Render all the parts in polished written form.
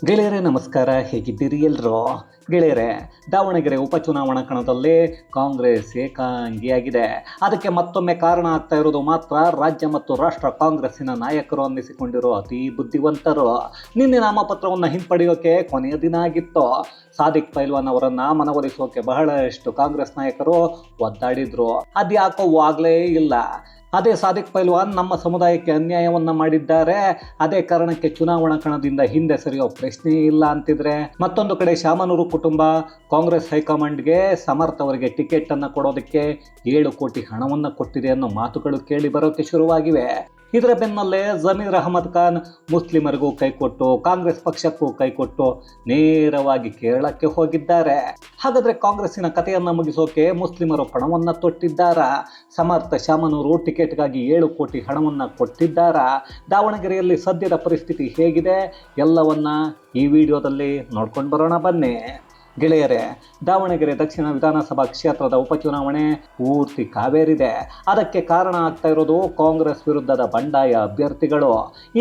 ಗೆಳೆಯರೇ ನಮಸ್ಕಾರ, ಹೇಗಿದ್ದೀರಿ ಎಲ್ಲರೂ? ಗೆಳೆಯರೇ, ದಾವಣಗೆರೆ ಉಪಚುನಾವಣಾ ಕಣದಲ್ಲಿ ಕಾಂಗ್ರೆಸ್ ಏಕಾಂಗಿಯಾಗಿದೆ. ಅದಕ್ಕೆ ಮತ್ತೊಮ್ಮೆ ಕಾರಣ ಆಗ್ತಾ ಇರೋದು ಮಾತ್ರ ರಾಜ್ಯ ಮತ್ತು ರಾಷ್ಟ್ರ ಕಾಂಗ್ರೆಸ್ಸಿನ ನಾಯಕರು ಅನ್ನಿಸಿಕೊಂಡಿರೋ ಅತಿ ಬುದ್ಧಿವಂತರು. ನಿನ್ನೆ ನಾಮಪತ್ರವನ್ನು ಹಿಂಪಡೆಯೋಕೆ ಕೊನೆಯ ದಿನ ಆಗಿತ್ತು. ಸಾದಿಕ್ ಪೈಲ್ವಾನ್ ಅವರನ್ನು ಮನವೊಲಿಸೋಕೆ ಬಹಳಷ್ಟು ಕಾಂಗ್ರೆಸ್ ನಾಯಕರು ಒದ್ದಾಡಿದ್ರು. ಅದ್ಯಾಕೋ ಆಗ್ಲೇ ಇಲ್ಲ. ಅದೇ ಸಾದಿಕ್ ಪೈಲ್ವಾನ್ ನಮ್ಮ ಸಮುದಾಯಕ್ಕೆ ಅನ್ಯಾಯವನ್ನು ಮಾಡಿದ್ದಾರೆ, ಅದೇ ಕಾರಣಕ್ಕೆ ಚುನಾವಣಾ ಕಣದಿಂದ ಹಿಂದೆ ಸರಿಯೋ ಪ್ರಶ್ನೆ ಇಲ್ಲ ಅಂತಿದ್ರೆ, ಮತ್ತೊಂದು ಕಡೆ ಶಾಮನೂರು ಕುಟುಂಬ ಕಾಂಗ್ರೆಸ್ ಹೈಕಮಾಂಡ್ಗೆ ಸಮರ್ಥ ಅವರಿಗೆ ಟಿಕೆಟ್ ಅನ್ನು ಕೊಡೋದಕ್ಕೆ 7 ಕೋಟಿ ಹಣವನ್ನು ಕೊಟ್ಟಿದೆ ಅನ್ನೋ ಮಾತುಗಳು ಕೇಳಿ ಬರೋಕೆ ಶುರುವಾಗಿವೆ. ಇದರ ಬೆನ್ನಲ್ಲೇ ಜಮೀರ್ ಅಹಮದ್ ಖಾನ್ ಮುಸ್ಲಿಮರಿಗೂ ಕೈಕೊಟ್ಟು ಕಾಂಗ್ರೆಸ್ ಪಕ್ಷಕ್ಕೂ ಕೈಕೊಟ್ಟು ನೇರವಾಗಿ ಕೇರಳಕ್ಕೆ ಹೋಗಿದ್ದಾರೆ. ಹಾಗಾದ್ರೆ ಕಾಂಗ್ರೆಸ್ಸಿನ ಕಥೆಯನ್ನ ಮುಗಿಸೋಕೆ ಮುಸ್ಲಿಮರು ಪಣವನ್ನ ತೊಟ್ಟಿದ್ದಾರಾ? ಸಮರ್ಥ ಶಾಮನೂರು ಟಿಕೆಟ್ಗಾಗಿ 7 ಕೋಟಿ ಹಣವನ್ನ ಕೊಟ್ಟಿದ್ದಾರಾ? ದಾವಣಗೆರೆಯಲ್ಲಿ ಸದ್ಯದ ಪರಿಸ್ಥಿತಿ ಹೇಗಿದೆ ಎಲ್ಲವನ್ನ ಈ ವಿಡಿಯೋದಲ್ಲಿ ನೋಡ್ಕೊಂಡು ಬರೋಣ ಬನ್ನಿ. ಗೆಳೆಯರೇ, ದಾವಣಗೆರೆ ದಕ್ಷಿಣ ವಿಧಾನಸಭಾ ಕ್ಷೇತ್ರದ ಉಪಚುನಾವಣೆ ಪೂರ್ತಿ ಕಾವೇರಿದೆ. ಅದಕ್ಕೆ ಕಾರಣ ಆಗ್ತಾ ಇರೋದು ಕಾಂಗ್ರೆಸ್ ವಿರುದ್ಧದ ಬಂಡಾಯ ಅಭ್ಯರ್ಥಿಗಳು.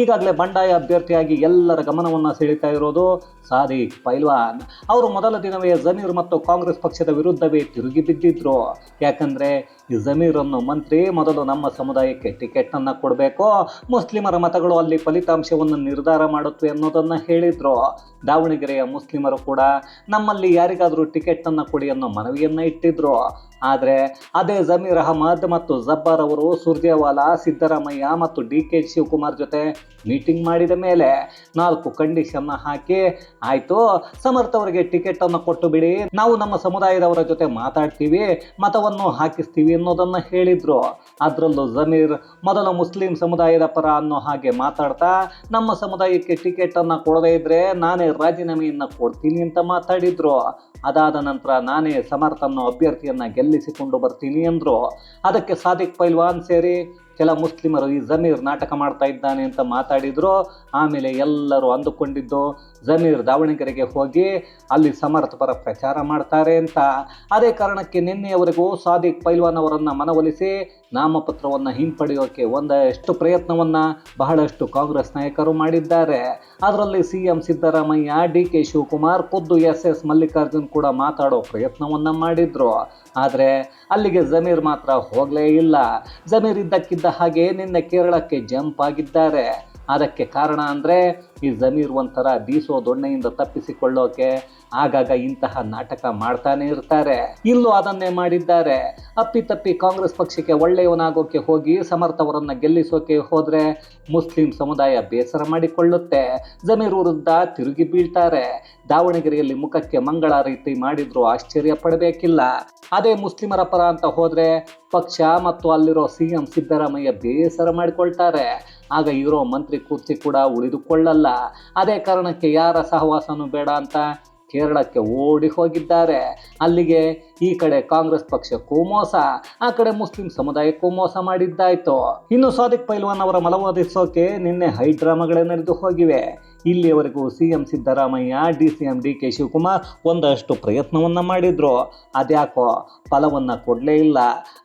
ಈಗಾಗಲೇ ಬಂಡಾಯ ಅಭ್ಯರ್ಥಿಯಾಗಿ ಎಲ್ಲರ ಗಮನವನ್ನು ಸೆಳೀತಾ ಇರೋದು ಸಾದಿಕ್ ಪೈಲ್ವಾನ್. ಅವರು ಮೊದಲ ದಿನವೇ ಜಮೀರ್ ಮತ್ತು ಕಾಂಗ್ರೆಸ್ ಪಕ್ಷದ ವಿರುದ್ಧವೇ ತಿರುಗಿ ಬಿದ್ದಿದ್ರು. ಯಾಕಂದ್ರೆ ಈ ಜಮೀರ್ ಅನ್ನೋ ಮಂತ್ರಿ ಮೊದಲು ನಮ್ಮ ಸಮುದಾಯಕ್ಕೆ ಟಿಕೆಟ್ ಅನ್ನ ಕೊಡಬೇಕು, ಮುಸ್ಲಿಮರ ಮತಗಳು ಅಲ್ಲಿ ಫಲಿತಾಂಶವನ್ನು ನಿರ್ಧಾರ ಮಾಡುತ್ತವೆ ಅನ್ನೋದನ್ನ ಹೇಳಿದ್ರು. ದಾವಣಗೆರೆಯ ಮುಸ್ಲಿಮರು ಕೂಡ ನಮ್ಮಲ್ಲಿ ಯಾರಿಗಾದರೂ ಟಿಕೆಟ್ ಅನ್ನ ಕೊಡಿ ಅನ್ನೋ ಮನವಿಯನ್ನ ಇಟ್ಟಿದ್ರು. ಆದರೆ ಅದೇ ಜಮೀರ್ ಅಹಮದ್ ಮತ್ತು ಜಬ್ಬಾರ್ ಅವರು ಸುರ್ಜೇವಾಲಾ, ಸಿದ್ದರಾಮಯ್ಯ ಮತ್ತು DK ಶಿವಕುಮಾರ್ ಜೊತೆ ಮೀಟಿಂಗ್ ಮಾಡಿದ ಮೇಲೆ 4 ಕಂಡೀಷನ್ ಹಾಕಿ, ಆಯಿತು ಸಮರ್ಥ ಅವರಿಗೆ ಟಿಕೆಟ್ ಅನ್ನು ಕೊಟ್ಟು ಬಿಡಿ, ನಾವು ನಮ್ಮ ಸಮುದಾಯದವರ ಜೊತೆ ಮಾತಾಡ್ತೀವಿ, ಮತವನ್ನು ಹಾಕಿಸ್ತೀವಿ ಅನ್ನೋದನ್ನ ಹೇಳಿದ್ರು. ಅದರಲ್ಲೂ ಜಮೀರ್ ಮೊದಲ ಮುಸ್ಲಿಂ ಸಮುದಾಯದ ಪರ ಅನ್ನೋ ಹಾಗೆ ಮಾತಾಡ್ತಾ, ನಮ್ಮ ಸಮುದಾಯಕ್ಕೆ ಟಿಕೆಟ್ ಅನ್ನ ಕೊಡದೇ ಇದ್ರೆ ನಾನೇ ರಾಜೀನಾಮೆಯನ್ನ ಕೊಡ್ತೀನಿ ಅಂತ ಮಾತಾಡಿದ್ರು. ಅದಾದ ನಂತರ ನಾನೇ ಸಮರ್ಥ ಅನ್ನೋ ಅಭ್ಯರ್ಥಿಯನ್ನ ಗೆಲ್ಲಿಸಿಕೊಂಡು ಬರ್ತೀನಿ ಅಂದ್ರು. ಅದಕ್ಕೆ ಸಾದಿಕ್ ಪೈಲ್ವಾನ್ ಸೇರಿ ಕೆಲ ಮುಸ್ಲಿಮರು ಈ ಜಮೀರ್ ನಾಟಕ ಮಾಡ್ತಾ ಇದ್ದಾನೆ ಅಂತ ಮಾತಾಡಿದ್ರು. ಆಮೇಲೆ ಎಲ್ಲರೂ ಅಂದುಕೊಂಡಿದ್ದು ಜಮೀರ್ ದಾವಣಗೆರೆಗೆ ಹೋಗಿ ಅಲ್ಲಿ ಸಮರ್ಥ ಪರ ಪ್ರಚಾರ ಮಾಡ್ತಾರೆ ಅಂತ. ಅದೇ ಕಾರಣಕ್ಕೆ ನಿನ್ನೆಯವರೆಗೂ ಸಾದಿಕ್ ಪೈಲ್ವಾನ್ ಅವರನ್ನ ಮನವೊಲಿಸಿ ನಾಮಪತ್ರವನ್ನು ಹಿಂಪಡೆಯೋಕೆ ಒಂದಷ್ಟು ಪ್ರಯತ್ನವನ್ನ ಬಹಳಷ್ಟು ಕಾಂಗ್ರೆಸ್ ನಾಯಕರು ಮಾಡಿದ್ದಾರೆ. ಅದರಲ್ಲಿ CM ಸಿದ್ದರಾಮಯ್ಯ, DK ಶಿವಕುಮಾರ್, ಖುದ್ದು SS ಮಲ್ಲಿಕಾರ್ಜುನ್ ಕೂಡ ಮಾತಾಡೋ ಪ್ರಯತ್ನವನ್ನ ಮಾಡಿದ್ರು. ಆದರೆ ಅಲ್ಲಿಗೆ ಜಮೀರ್ ಮಾತ್ರ ಹೋಗಲೇ ಇಲ್ಲ. ಜಮೀರ್ ಇದ್ದಕ್ಕಿದ್ದ ಹಾಗೆ ನಿನ್ನೆ ಕೇರಳಕ್ಕೆ ಜಂಪ್ ಆಗಿದ್ದಾರೆ. ಅದಕ್ಕೆ ಕಾರಣ ಅಂದರೆ ಈ ಜಮೀರ್ ಒಂಥರ ಬೀಸೋ ದೊಣ್ಣೆಯಿಂದ ತಪ್ಪಿಸಿಕೊಳ್ಳೋಕೆ ಆಗಾಗ ಇಂತಹ ನಾಟಕ ಮಾಡ್ತಾನೆ ಇರ್ತಾರೆ. ಇಲ್ಲೂ ಅದನ್ನೇ ಮಾಡಿದ್ದಾರೆ. ಅಪ್ಪಿತಪ್ಪಿ ಕಾಂಗ್ರೆಸ್ ಪಕ್ಷಕ್ಕೆ ಒಳ್ಳೆಯವನಾಗೋಕೆ ಹೋಗಿ ಸಮರ್ಥ ಅವರನ್ನ ಗೆಲ್ಲಿಸೋಕೆ ಹೋದ್ರೆ ಮುಸ್ಲಿಂ ಸಮುದಾಯ ಬೇಸರ ಮಾಡಿಕೊಳ್ಳುತ್ತೆ, ಜಮೀರ್ ವಿರುದ್ಧ ತಿರುಗಿ ಬೀಳ್ತಾರೆ. ದಾವಣಗೆರೆಯಲ್ಲಿ ಮುಖಕ್ಕೆ ಮಂಗಳ ರೀತಿ ಮಾಡಿದ್ರು ಆಶ್ಚರ್ಯ ಪಡಬೇಕಿಲ್ಲ. ಅದೇ ಮುಸ್ಲಿಮರ ಪರ ಅಂತ ಹೋದ್ರೆ ಪಕ್ಷ ಮತ್ತು ಅಲ್ಲಿರೋ CM ಸಿದ್ದರಾಮಯ್ಯ ಬೇಸರ ಮಾಡಿಕೊಳ್ತಾರೆ. ಆಗ ಇರೋ ಮಂತ್ರಿ ಕುರ್ಚಿ ಕೂಡ ಉಳಿದುಕೊಳ್ಳಲ್ಲ. ಅದೇ ಕಾರಣಕ್ಕೆ ಯಾರ ಸಹವಾಸನೂ ಬೇಡ ಅಂತ ಕೇರಳಕ್ಕೆ ಓಡಿ ಹೋಗಿದ್ದಾರೆ. ಅಲ್ಲಿಗೆ ಈ ಕಡೆ ಕಾಂಗ್ರೆಸ್ ಪಕ್ಷಕ್ಕೂ ಮೋಸ, ಆ ಕಡೆ ಮುಸ್ಲಿಂ ಸಮುದಾಯಕ್ಕೂ ಮೋಸ ಮಾಡಿದ್ದಾಯ್ತು. ಇನ್ನು ಸಾದಿಕ್ ಪೈಲ್ವಾನ್ ಅವರ ಮನವೊಲಿಸೋಕೆ ನಿನ್ನೆ ಹೈಡ್ರಾಮಾಗಳೇ ನಡೆದು ಹೋಗಿವೆ. ಇಲ್ಲಿಯವರೆಗೂ CM Siddaramaiah, DCM DK Shivakumar ಒಂದಷ್ಟು ಪ್ರಯತ್ನವನ್ನ ಮಾಡಿದ್ರು. ಅದ್ಯಾಕೋ ಫಲವನ್ನ ಕೊಡಲೇ ಇಲ್ಲ.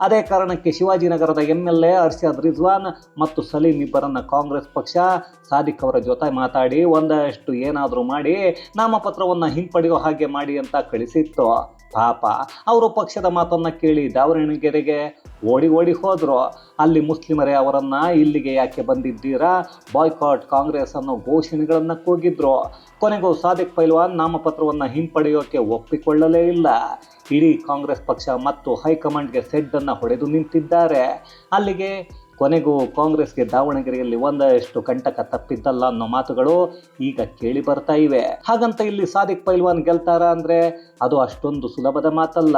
ಅದೇ ಕಾರಣಕ್ಕೆ ಶಿವಾಜಿನಗರದ MLA ಅರ್ಷದ್ ರಿಜ್ವಾನ್ ಮತ್ತು ಸಲೀಂ ಇಬ್ಬರನ್ನ ಕಾಂಗ್ರೆಸ್ ಪಕ್ಷ ಸಾದಿಕ್ ಅವರ ಜೊತೆ ಮಾತಾಡಿ ಒಂದಷ್ಟು ಏನಾದರೂ ಮಾಡಿ ನಾಮಪತ್ರವನ್ನ ಹಿಂಪಡೆಯೋ ಹಾಗೆ ಮಾಡಿ ಅಂತ ಕಳಿಸಿತ್ತು. ಪಾಪ ಅವರು ಪಕ್ಷದ ಮಾತನ್ನ ಕೇಳಿ ದಾವಣಗೆರೆಗೆ ಓಡಿ ಹೋದ್ರು. ಅಲ್ಲಿ ಮುಸ್ಲಿಮರೇ ಅವರನ್ನ ಇಲ್ಲಿಗೆ ಯಾಕೆ ಬಂದಿದ್ದೀರಾ, ಬಾಯ್ಕಾಟ್ ಕಾಂಗ್ರೆಸ್ ಅನ್ನೋ ಘೋಷಣೆಗಳನ್ನ ಕೂಗಿದ್ರು. ಕೊನೆಗೂ ಸಾದಿಕ್ ಪೈಲ್ವಾನ್ ನಾಮಪತ್ರವನ್ನ ಹಿಂಪಡೆಯೋಕೆ ಒಪ್ಪಿಕೊಳ್ಳಲೇ ಇಲ್ಲ. ಇಡೀ ಕಾಂಗ್ರೆಸ್ ಪಕ್ಷ ಮತ್ತು ಹೈಕಮಾಂಡ್ಗೆ ಸೆಡ್ಡನ್ನು ಹೊಡೆದು ನಿಂತಿದ್ದಾರೆ. ಅಲ್ಲಿಗೆ ಕೊನೆಗೂ ಕಾಂಗ್ರೆಸ್ಗೆ ದಾವಣಗೆರೆಯಲ್ಲಿ ಒಂದಷ್ಟು ಕಂಟಕ ತಪ್ಪಿದ್ದಲ್ಲ ಅನ್ನೋ ಮಾತುಗಳು ಈಗ ಕೇಳಿ ಬರ್ತಾ ಇವೆ. ಹಾಗಂತ ಇಲ್ಲಿ ಸಾದಿಕ್ ಪೈಲ್ವಾನ್ ಗೆಲ್ತಾರ ಅಂದ್ರೆ ಅದು ಅಷ್ಟೊಂದು ಸುಲಭದ ಮಾತಲ್ಲ.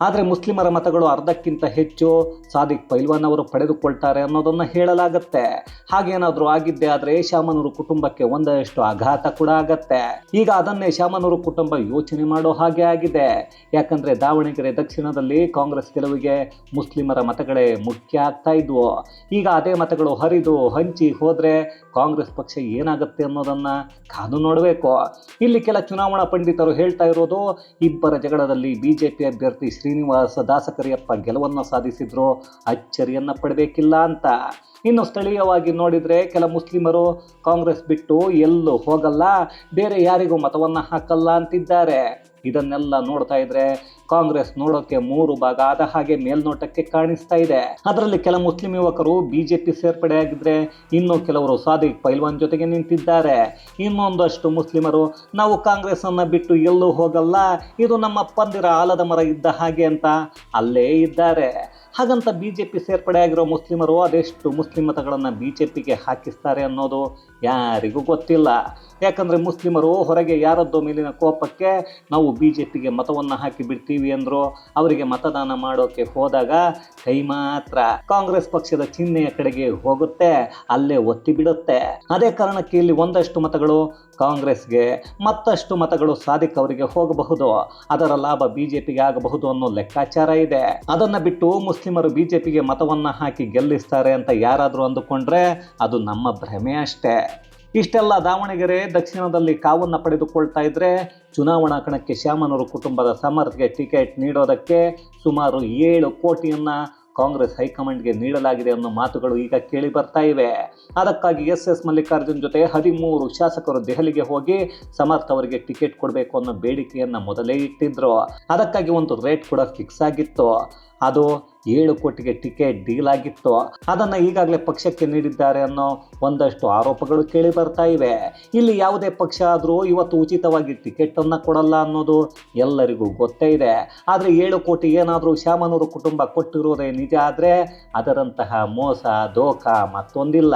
ಆದರೆ ಮುಸ್ಲಿಮರ ಮತಗಳು ಅರ್ಧಕ್ಕಿಂತ ಹೆಚ್ಚು ಸಾದಿಕ್ ಪೈಲ್ವಾನ್ ಅವರು ಪಡೆದುಕೊಳ್ತಾರೆ ಅನ್ನೋದನ್ನ ಹೇಳಲಾಗತ್ತೆ. ಹಾಗೇನಾದರೂ ಆಗಿದ್ದೆ ಆದರೆ ಶಾಮನೂರು ಕುಟುಂಬಕ್ಕೆ ಒಂದಷ್ಟು ಆಘಾತ ಕೂಡ ಆಗತ್ತೆ. ಈಗ ಅದನ್ನೇ ಶಾಮನೂರು ಕುಟುಂಬ ಯೋಚನೆ ಮಾಡೋ ಹಾಗೆ ಆಗಿದೆ. ಯಾಕಂದ್ರೆ ದಾವಣಗೆರೆ ದಕ್ಷಿಣದಲ್ಲಿ ಕಾಂಗ್ರೆಸ್ ಗೆಲುವಿಗೆ ಮುಸ್ಲಿಮರ ಮತಗಳೇ ಮುಖ್ಯ ಆಗ್ತಾ ಇದ್ವು. ಈಗ ಅದೇ ಮತಗಳು ಹರಿದು ಹಂಚಿ ಹೋದ್ರೆ ಕಾಂಗ್ರೆಸ್ ಪಕ್ಷ ಏನಾಗುತ್ತೆ ಅನ್ನೋದನ್ನ ಕಾದು ನೋಡಬೇಕು. ಇಲ್ಲಿ ಕೆಲ ಚುನಾವಣಾ ಪಂಡಿತರು ಹೇಳ್ತಾ ಇರೋದು, ಇಬ್ಬರ ಜಗಳದಲ್ಲಿ BJP ಅಭ್ಯರ್ಥಿ ಶ್ರೀನಿವಾಸ ದಾಸಕರಿಯಪ್ಪ ಗೆಲುವನ್ನು ಸಾಧಿಸಿದ್ರು ಅಚ್ಚರಿಯನ್ನ ಪಡಬೇಕಿಲ್ಲ ಅಂತ. ಇನ್ನು ಸ್ಥಳೀಯವಾಗಿ ನೋಡಿದರೆ ಕೆಲ ಮುಸ್ಲಿಮರು ಕಾಂಗ್ರೆಸ್ ಬಿಟ್ಟು ಎಲ್ಲೂ ಹೋಗಲ್ಲ, ಬೇರೆ ಯಾರಿಗೂ ಮತವನ್ನು ಹಾಕಲ್ಲ ಅಂತಿದ್ದಾರೆ. ಇದನ್ನೆಲ್ಲ ನೋಡ್ತಾ ಇದ್ರೆ ಕಾಂಗ್ರೆಸ್ ನೋಡೋಕೆ 3 ಭಾಗ ಆದ ಹಾಗೆ ಮೇಲ್ನೋಟಕ್ಕೆ ಕಾಣಿಸ್ತಾ ಇದೆ. ಅದರಲ್ಲಿ ಕೆಲ ಮುಸ್ಲಿಂ ಯುವಕರು ಬಿಜೆಪಿ ಸೇರ್ಪಡೆ ಆಗಿದ್ರೆ, ಇನ್ನು ಕೆಲವರು ಸಾದಿಕ್ ಪೈಲ್ವಾನ್ ಜೊತೆಗೆ ನಿಂತಿದ್ದಾರೆ. ಇನ್ನೊಂದಷ್ಟು ಮುಸ್ಲಿಮರು ನಾವು ಕಾಂಗ್ರೆಸ್ ಅನ್ನ ಬಿಟ್ಟು ಎಲ್ಲೂ ಹೋಗಲ್ಲ, ಇದು ನಮ್ಮ ಪಂದಿರ ಆಲದ ಮರ ಇದ್ದ ಹಾಗೆ ಅಂತ ಅಲ್ಲೇ ಇದ್ದಾರೆ. ಹಾಗಂತ ಬಿಜೆಪಿ ಸೇರ್ಪಡೆ ಆಗಿರೋ ಮುಸ್ಲಿಮರು ಅದೆಷ್ಟು ಮುಸ್ಲಿಂ ಮತಗಳನ್ನು ಬಿಜೆಪಿಗೆ ಹಾಕಿಸ್ತಾರೆ ಅನ್ನೋದು ಯಾರಿಗೂ ಗೊತ್ತಿಲ್ಲ. ಯಾಕಂದರೆ ಮುಸ್ಲಿಮರು ಹೊರಗೆ ಯಾರದ್ದೋ ಮೇಲಿನ ಕೋಪಕ್ಕೆ ನಾವು ಬಿಜೆಪಿಗೆ ಮತವನ್ನು ಹಾಕಿ ಬಿಡ್ತೀವಿ ಅಂದರು. ಅವರಿಗೆ ಮತದಾನ ಮಾಡೋಕೆ ಹೋದಾಗ ಕೈ ಮಾತ್ರ ಕಾಂಗ್ರೆಸ್ ಪಕ್ಷದ ಚಿಹ್ನೆಯ ಕಡೆಗೆ ಹೋಗುತ್ತೆ, ಅಲ್ಲೇ ಒತ್ತಿ ಬಿಡುತ್ತೆ. ಅದೇ ಕಾರಣಕ್ಕೆ ಇಲ್ಲಿ ಒಂದಷ್ಟು ಮತಗಳು ಕಾಂಗ್ರೆಸ್ಗೆ, ಮತ್ತಷ್ಟು ಮತಗಳು ಸಾದಿಕ್ ಅವರಿಗೆ ಹೋಗಬಹುದು, ಅದರ ಲಾಭ ಬಿಜೆಪಿಗೆ ಆಗಬಹುದು ಅನ್ನೋ ಲೆಕ್ಕಾಚಾರ ಇದೆ. ಅದನ್ನ ಬಿಟ್ಟು ಮುಸ್ಲಿಮರು ಬಿಜೆಪಿಗೆ ಮತವನ್ನ ಹಾಕಿ ಗೆಲ್ಲಿಸ್ತಾರೆ ಅಂತ ಯಾರಾದರೂ ಅಂದುಕೊಂಡ್ರೆ ಅದು ನಮ್ಮ ಭ್ರಮೆ ಅಷ್ಟೇ. ಇಷ್ಟೆಲ್ಲ ದಾವಣಗೆರೆ ದಕ್ಷಿಣದಲ್ಲಿ ಕಾವನ್ನು ಪಡೆದುಕೊಳ್ತಾ ಇದ್ರೆ, ಚುನಾವಣಾ ಕಣಕ್ಕೆ ಶಾಮನೂರು ಕುಟುಂಬದ ಸಮರ್ಥ್ಗೆ ಟಿಕೆಟ್ ನೀಡೋದಕ್ಕೆ ಸುಮಾರು 7 ಕೋಟಿಯನ್ನ ಕಾಂಗ್ರೆಸ್ ಹೈಕಮಾಂಡ್ಗೆ ನೀಡಲಾಗಿದೆ ಅನ್ನೋ ಮಾತುಗಳು ಈಗ ಕೇಳಿ ಬರ್ತಾ ಇವೆ. ಅದಕ್ಕಾಗಿ ಎಸ್ ಮಲ್ಲಿಕಾರ್ಜುನ್ ಜೊತೆ 13 ಶಾಸಕರು ದೆಹಲಿಗೆ ಹೋಗಿ ಸಮರ್ಥ್ ಅವರಿಗೆ ಟಿಕೆಟ್ ಕೊಡಬೇಕು ಅನ್ನೋ ಬೇಡಿಕೆಯನ್ನು ಮೊದಲೇ ಇಟ್ಟಿದ್ರು. ಅದಕ್ಕಾಗಿ ಒಂದು ರೇಟ್ ಕೂಡ ಫಿಕ್ಸ್ ಆಗಿತ್ತು. ಅದು 7 ಕೋಟಿಗೆ ಟಿಕೆಟ್ ಡೀಲ್ ಆಗಿತ್ತು. ಅದನ್ನು ಈಗಾಗಲೇ ಪಕ್ಷಕ್ಕೆ ನೀಡಿದ್ದಾರೆ ಅನ್ನೋ ಒಂದಷ್ಟು ಆರೋಪಗಳು ಕೇಳಿ ಬರ್ತಾ ಇವೆ. ಇಲ್ಲಿ ಯಾವುದೇ ಪಕ್ಷ ಆದರೂ ಇವತ್ತು ಉಚಿತವಾಗಿ ಟಿಕೆಟನ್ನು ಕೊಡಲ್ಲ ಅನ್ನೋದು ಎಲ್ಲರಿಗೂ ಗೊತ್ತೇ ಇದೆ. ಆದರೆ 7 ಕೋಟಿ ಏನಾದರೂ ಶಾಮನೂರು ಕುಟುಂಬ ಕೊಟ್ಟಿರೋದೇ ನಿಜ ಆದರೆ ಅದರಂತಹ ಮೋಸ ದೋಖ ಮತ್ತೊಂದಿಲ್ಲ.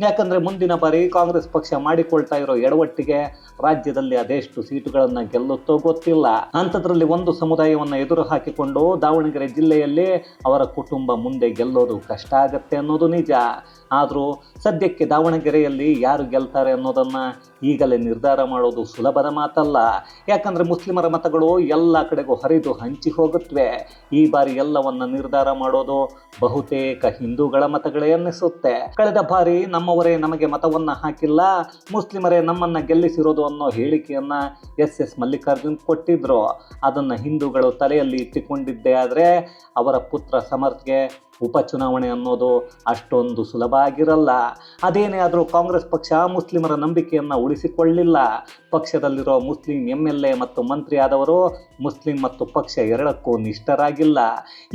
ಯಾಕಂದರೆ ಮುಂದಿನ ಬಾರಿ ಕಾಂಗ್ರೆಸ್ ಪಕ್ಷ ಮಾಡಿಕೊಳ್ತಾ ಇರೋ ಎಡವಟ್ಟಿಗೆ ರಾಜ್ಯದಲ್ಲಿ ಅದೆಷ್ಟು ಸೀಟುಗಳನ್ನು ಗೆಲ್ಲುತ್ತೋ ಗೊತ್ತಿಲ್ಲ. ಅಂಥದ್ರಲ್ಲಿ ಒಂದು ಸಮುದಾಯವನ್ನು ಎದುರು ಹಾಕಿಕೊಂಡು ದಾವಣಗೆರೆ ಜಿಲ್ಲೆಯಲ್ಲಿ ಅವರ ಕುಟುಂಬ ಮುಂದೆ ಗೆಲ್ಲೋದು ಕಷ್ಟ ಆಗತ್ತೆ ಅನ್ನೋದು ನಿಜ. ಆದರೂ ಸದ್ಯಕ್ಕೆ ದಾವಣಗೆರೆಯಲ್ಲಿ ಯಾರು ಗೆಲ್ತಾರೆ ಅನ್ನೋದನ್ನು ಈಗಲೇ ನಿರ್ಧಾರ ಮಾಡೋದು ಸುಲಭದ ಮಾತಲ್ಲ. ಯಾಕಂದರೆ ಮುಸ್ಲಿಮರ ಮತಗಳು ಎಲ್ಲ ಕಡೆಗೂ ಹರಿದು ಹಂಚಿ ಹೋಗುತ್ತವೆ. ಈ ಬಾರಿ ಎಲ್ಲವನ್ನ ನಿರ್ಧಾರ ಮಾಡೋದು ಬಹುತೇಕ ಹಿಂದೂಗಳ ಮತಗಳೇ ಅನ್ನಿಸುತ್ತೆ. ಕಳೆದ ಬಾರಿ ನಮ್ಮವರೇ ನಮಗೆ ಮತವನ್ನ ಹಾಕಿಲ್ಲ, ಮುಸ್ಲಿಮರೇ ನಮ್ಮನ್ನ ಗೆಲ್ಲಿಸಿರೋದು ಅನ್ನೋ ಹೇಳಿಕೆಯನ್ನ ಎಸ್ ಮಲ್ಲಿಕಾರ್ಜುನ್ ಕೊಟ್ಟಿದ್ರು. ಅದನ್ನು ಹಿಂದೂಗಳು ತಲೆಯಲ್ಲಿ ಇಟ್ಟುಕೊಂಡಿದ್ದೇ ಆದರೆ ಅವರ ಪುತ್ರ ಸಮರ್ಥ್ಗೆ ಉಪಚುನಾವಣೆ ಅನ್ನೋದು ಅಷ್ಟೊಂದು ಸುಲಭ ಆಗಿರಲ್ಲ. ಅದೇನೇ ಆದರೂ ಕಾಂಗ್ರೆಸ್ ಪಕ್ಷ ಮುಸ್ಲಿಮರ ನಂಬಿಕೆಯನ್ನು ಉಳಿಸಿಕೊಳ್ಳಿಲ್ಲ. ಪಕ್ಷದಲ್ಲಿರೋ ಮುಸ್ಲಿಂ MLA ಮತ್ತು ಮಂತ್ರಿ ಆದವರು ಮುಸ್ಲಿಂ ಮತ್ತು ಪಕ್ಷ ಎರಡಕ್ಕೂ ನಿಷ್ಠರಾಗಿಲ್ಲ.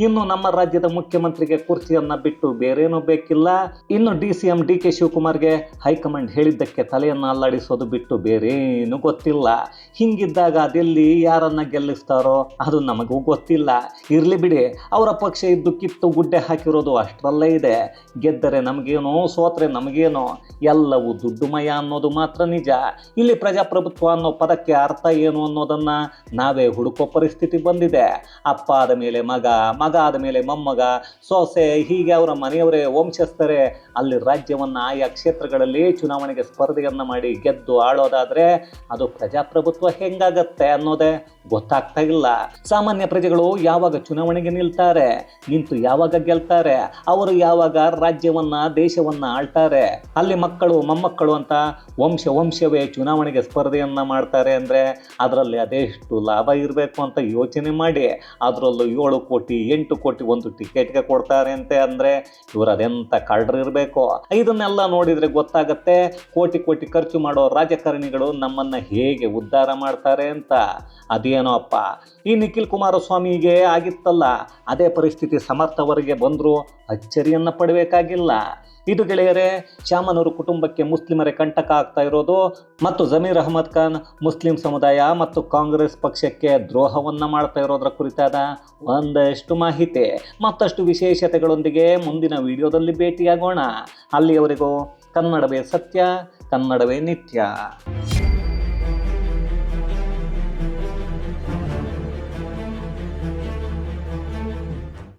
ಇನ್ನು ನಮ್ಮ ರಾಜ್ಯದ ಮುಖ್ಯಮಂತ್ರಿಗೆ ಕುರ್ಚಿಯನ್ನು ಬಿಟ್ಟು ಬೇರೇನೂ ಬೇಕಿಲ್ಲ. ಇನ್ನು DCM DK ಶಿವಕುಮಾರ್ಗೆ ಹೈಕಮಾಂಡ್ ಹೇಳಿದ್ದಕ್ಕೆ ತಲೆಯನ್ನು ಅಲ್ಲಾಡಿಸೋದು ಬಿಟ್ಟು ಬೇರೇನೂ ಗೊತ್ತಿಲ್ಲ. ಹಿಂಗಿದ್ದಾಗ ಅದೆಲ್ಲಿ ಯಾರನ್ನ ಗೆಲ್ಲಿಸ್ತಾರೋ ಅದು ನಮಗೂ ಗೊತ್ತಿಲ್ಲ. ಇರಲಿ ಬಿಡಿ, ಅವರ ಪಕ್ಷ ಇದ್ದು ಕಿತ್ತು ಗುಡ್ಡೆ ಹಾಕಿರೋದು ಅಷ್ಟರಲ್ಲೇ ಇದೆ. ಗೆದ್ದರೆ ನಮಗೇನೋ, ಸೋತ್ರೆ ನಮಗೇನೋ, ಎಲ್ಲವೂ ದುಡ್ಡುಮಯ ಅನ್ನೋದು ಮಾತ್ರ ನಿಜ. ಇಲ್ಲಿ ಪ್ರಜಾಪ್ರಭುತ್ವ ಅನ್ನೋ ಪದಕ್ಕೆ ಅರ್ಥ ಏನು ಅನ್ನೋದನ್ನು ನಾವೇ ಹುಡುಕೋ ಪರಿಸ್ಥಿತಿ ಬಂದಿದೆ. ಅಪ್ಪ ಆದ ಮೇಲೆ ಮಗ, ಮಗ ಆದ ಮೇಲೆ ಮೊಮ್ಮಗ, ಸೊಸೆ, ಹೀಗೆ ಅವರ ಮನೆಯವರೇ ವಂಶಸ್ಥರೇ ಅಲ್ಲಿ ರಾಜ್ಯವನ್ನು ಆಯಾ ಕ್ಷೇತ್ರಗಳಲ್ಲಿ ಚುನಾವಣೆಗೆ ಸ್ಪರ್ಧೆಯನ್ನು ಮಾಡಿ ಗೆದ್ದು ಆಳೋದಾದರೆ ಅದು ಪ್ರಜಾಪ್ರಭುತ್ವ ಹೆಂಗಾಗತ್ತೆ ಅನ್ನೋದೇ ಗೊತ್ತಾಗ್ತಾ ಇಲ್ಲ. ಸಾಮಾನ್ಯ ಪ್ರಜೆಗಳು ಯಾವಾಗ ಚುನಾವಣೆಗೆ ನಿಲ್ತಾರೆ, ನಿಂತು ಯಾವಾಗ ಗೆಲ್ತಾರೆ, ಅವರು ಯಾವಾಗ ರಾಜ್ಯವನ್ನ ದೇಶವನ್ನ ಆಳ್ತಾರೆ, ಅಲ್ಲಿ ಮಕ್ಕಳು ಮೊಮ್ಮಕ್ಕಳು ಅಂತ ವಂಶವೇ ಚುನಾವಣೆಗೆ ಸ್ಪರ್ಧೆಯನ್ನ ಮಾಡ್ತಾರೆ ಅಂದರೆ ಅದರಲ್ಲಿ ಅದೆಷ್ಟು ಲಾಭ ಇರಬೇಕು ಅಂತ ಯೋಚನೆ ಮಾಡಿ. ಅದರಲ್ಲೂ 7 ಕೋಟಿ 8 ಕೋಟಿ ಒಂದು ಟಿಕೆಟ್ಗೆ ಕೊಡ್ತಾರೆ ಅಂತೆ ಅಂದರೆ ಇವರು ಅದೆಂತ ಕಳ್ಳರಿರಬೇಕು. ಇದನ್ನೆಲ್ಲ ನೋಡಿದರೆ ಗೊತ್ತಾಗತ್ತೆ ಕೋಟಿ ಕೋಟಿ ಖರ್ಚು ಮಾಡೋ ರಾಜಕಾರಣಿಗಳು ನಮ್ಮನ್ನ ಹೇಗೆ ಉದ್ಧಾರ ಮಾಡ್ತಾರೆ ಅಂತ. ಅದೇನೋ ಅಪ್ಪ, ಈ ನಿಖಿಲ್ ಕುಮಾರಸ್ವಾಮಿಗೆ ಆಗಿತ್ತಲ್ಲ ಅದೇ ಪರಿಸ್ಥಿತಿ ಸಮರ್ಥ್ ಅವರಿಗೆ ಬಂದರೂ ಅಚ್ಚರಿಯನ್ನು ಪಡಬೇಕಾಗಿಲ್ಲ. ಇದು ಗೆಳೆಯರೇ, ಶಾಮನೂರು ಕುಟುಂಬಕ್ಕೆ ಮುಸ್ಲಿಮರೇ ಕಂಟಕ ಆಗ್ತಾ ಇರೋದು ಮತ್ತು ಜಮೀರ್ ಅಹಮದ್ ಖಾನ್ ಮುಸ್ಲಿಂ ಸಮುದಾಯ ಮತ್ತು ಕಾಂಗ್ರೆಸ್ ಪಕ್ಷಕ್ಕೆ ದ್ರೋಹವನ್ನು ಮಾಡ್ತಾ ಇರೋದರ ಕುರಿತಾದ ಒಂದಷ್ಟು ಮಾಹಿತಿ ಮತ್ತಷ್ಟು ವಿಶೇಷತೆಗಳೊಂದಿಗೆ ಮುಂದಿನ ವಿಡಿಯೋದಲ್ಲಿ ಭೇಟಿಯಾಗೋಣ. ಅಲ್ಲಿಯವರೆಗೂ ಕನ್ನಡವೇ ಸತ್ಯ, ಕನ್ನಡವೇ ನಿತ್ಯ.